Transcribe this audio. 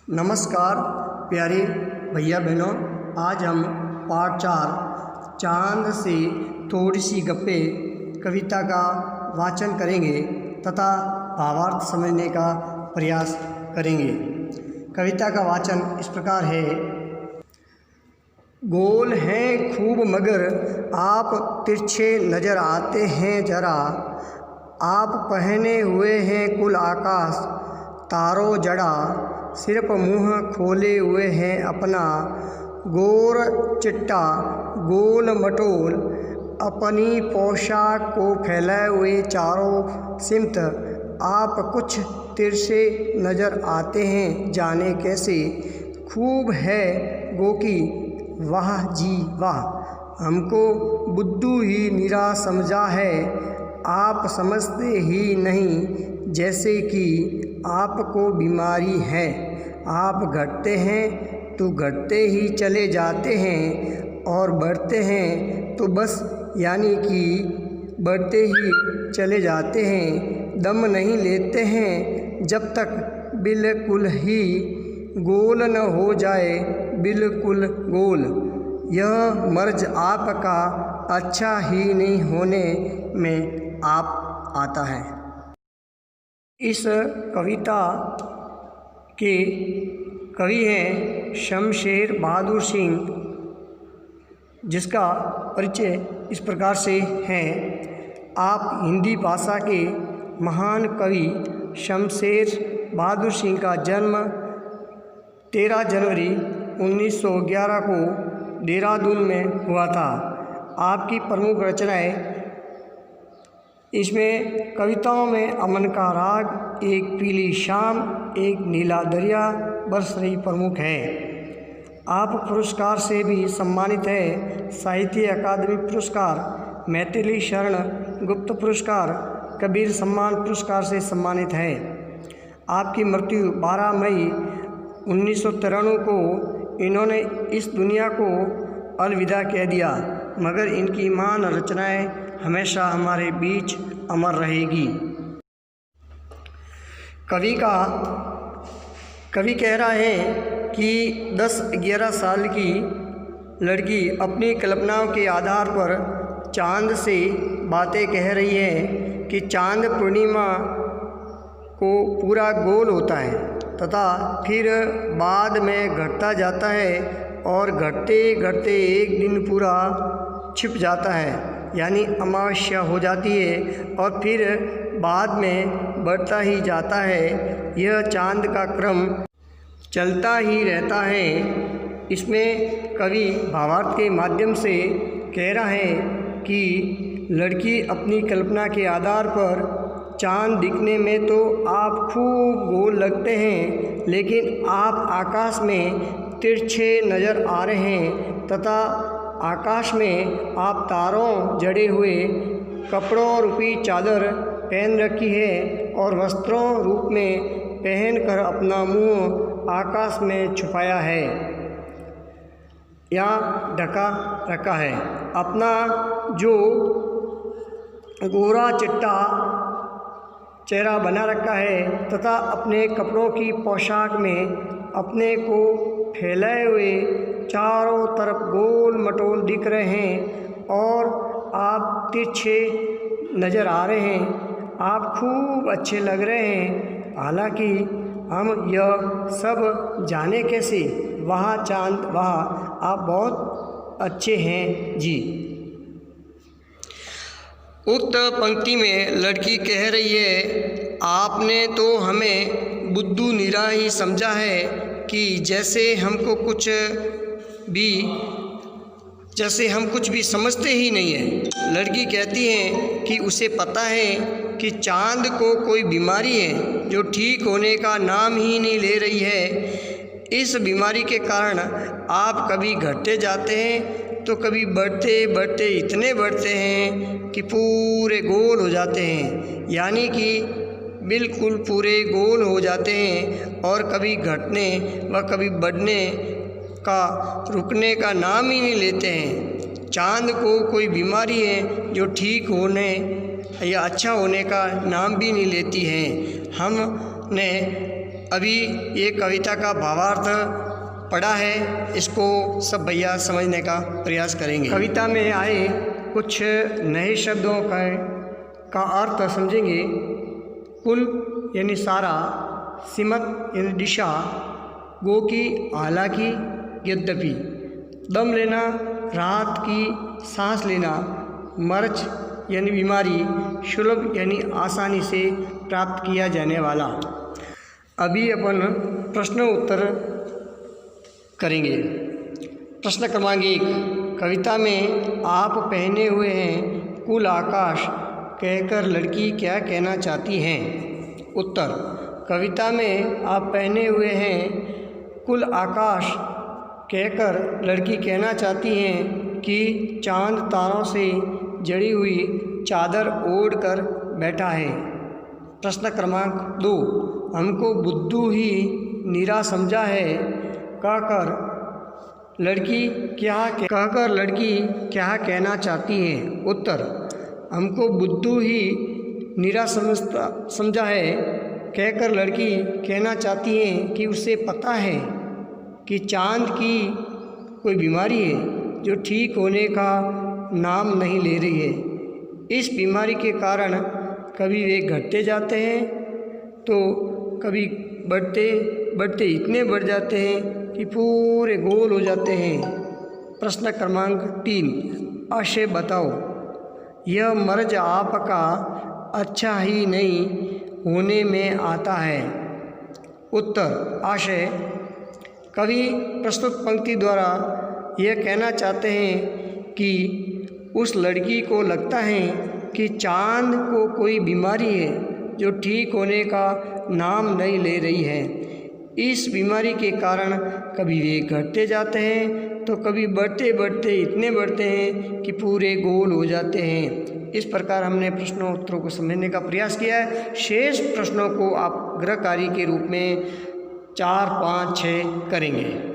नमस्कार प्यारे भैया बहनों, आज हम पाठ 4 चांद से थोड़ी सी गप्पें कविता का वाचन करेंगे तथा भावार्थ समझने का प्रयास करेंगे। कविता का वाचन इस प्रकार है। गोल हैं खूब मगर आप तिरछे नज़र आते हैं जरा, आप पहने हुए हैं कुल आकाश तारों जड़ा, सिर्फ मुँह खोले हुए हैं अपना गोर चिट्टा गोल मटोल, अपनी पोशाक को फैलाए हुए चारों सिमत, आप कुछ तिरछे नज़र आते हैं जाने कैसे, खूब है गोकी वाह जी वाह, हमको बुद्धू ही निरा समझा है, आप समझते ही नहीं जैसे कि आपको बीमारी है, आप घटते हैं तो घटते ही चले जाते हैं और बढ़ते हैं तो बस यानी कि बढ़ते ही चले जाते हैं, दम नहीं लेते हैं जब तक बिल्कुल ही गोल न हो जाए बिल्कुल गोल, यह मर्ज आपका अच्छा ही नहीं होने में आप आता है। इस कविता के कवि हैं शमशेर बहादुर सिंह, जिसका परिचय इस प्रकार से है। आप हिंदी भाषा के महान कवि शमशेर बहादुर सिंह का जन्म 13 जनवरी 1911 को देहरादून में हुआ था। आपकी प्रमुख रचनाएं, इसमें कविताओं में अमन का राग, एक पीली शाम, एक नीला दरिया बरस रही प्रमुख है। आप पुरस्कार से भी सम्मानित है। साहित्य अकादमी पुरस्कार, मैथिली शरण गुप्त पुरस्कार, कबीर सम्मान पुरस्कार से सम्मानित है। आपकी मृत्यु 12 मई 1993 को इन्होंने इस दुनिया को अलविदा कह दिया, मगर इनकी महान रचनाएं हमेशा हमारे बीच अमर रहेगी। कवि कह रहा है कि 10-11 साल की लड़की अपनी कल्पनाओं के आधार पर चांद से बातें कह रही है कि चांद पूर्णिमा को पूरा गोल होता है तथा फिर बाद में घटता जाता है और घटते घटते एक दिन पूरा छिप जाता है, यानी अमावस्या हो जाती है और फिर बाद में बढ़ता ही जाता है। यह चांद का क्रम चलता ही रहता है। इसमें कवि भावार्थ के माध्यम से कह रहा है कि लड़की अपनी कल्पना के आधार पर चांद दिखने में तो आप खूब गोल लगते हैं, लेकिन आप आकाश में तिरछे नज़र आ रहे हैं तथा आकाश में आप तारों जड़े हुए कपड़ों रूपी चादर पहन रखी है और वस्त्रों रूप में पहनकर अपना मुंह आकाश में छुपाया है या ढका रखा है। अपना जो गोरा चिट्टा चेहरा बना रखा है तथा अपने कपड़ों की पोशाक में अपने को फैलाए हुए चारों तरफ गोल मटोल दिख रहे हैं और आप तिरछे नज़र आ रहे हैं, आप खूब अच्छे लग रहे हैं। हालांकि हम यह सब जाने कैसे, वहाँ चांद वहाँ आप बहुत अच्छे हैं जी। उक्त पंक्ति में लड़की कह रही है, आपने तो हमें बुद्धू निरा ही समझा है कि जैसे हम कुछ भी समझते ही नहीं है। लड़की कहती है कि उसे पता है कि चांद को कोई बीमारी है जो ठीक होने का नाम ही नहीं ले रही है। इस बीमारी के कारण आप कभी घटते जाते हैं तो कभी बढ़ते बढ़ते इतने बढ़ते हैं कि पूरे गोल हो जाते हैं, यानी कि बिल्कुल पूरे गोल हो जाते हैं और कभी घटने व कभी बढ़ने का रुकने का नाम ही नहीं लेते हैं। चांद को कोई बीमारी है जो ठीक होने या अच्छा होने का नाम भी नहीं लेती है। हमने अभी ये कविता का भावार्थ पढ़ा है, इसको सब भैया समझने का प्रयास करेंगे। कविता में आए कुछ नए शब्दों का अर्थ समझेंगे। कुल यानी सारा, सिमत यानी दिशा, गो की हालांकि यद्यपि, दम लेना राहत की सांस लेना, मर्च यानी बीमारी, सुलभ यानी आसानी से प्राप्त किया जाने वाला। अभी अपन प्रश्न उत्तर करेंगे। प्रश्न क्रमांक 1, कविता में आप पहने हुए हैं कुल आकाश कहकर लड़की क्या कहना चाहती हैं? उत्तर, कविता में आप पहने हुए हैं कुल आकाश कहकर लड़की कहना चाहती हैं कि चांद तारों से जड़ी हुई चादर ओढ़ कर बैठा है। प्रश्न क्रमांक 2, हमको बुद्धू ही नीरा समझा है कहकर लड़की क्या कहना चाहती है? उत्तर, हमको बुद्धू ही नीरा समझा है कहकर लड़की कहना चाहती है कि उसे पता है कि चांद की कोई बीमारी है जो ठीक होने का नाम नहीं ले रही है। इस बीमारी के कारण कभी वे घटते जाते हैं तो कभी बढ़ते इतने बढ़ जाते हैं कि पूरे गोल हो जाते हैं। प्रश्न क्रमांक 3, आशय बताओ, यह मर्ज आपका अच्छा ही नहीं होने में आता है। उत्तर, आशय, कवि प्रस्तुत पंक्ति द्वारा यह कहना चाहते हैं कि उस लड़की को लगता है कि चांद को कोई बीमारी है जो ठीक होने का नाम नहीं ले रही है। इस बीमारी के कारण कभी वे घटते जाते हैं तो कभी बढ़ते इतने बढ़ते हैं कि पूरे गोल हो जाते हैं। इस प्रकार हमने प्रश्नों उत्तरों को समझने का प्रयास किया है। शेष प्रश्नों को आप गृह कार्य के रूप में 4, 5, 6 करेंगे।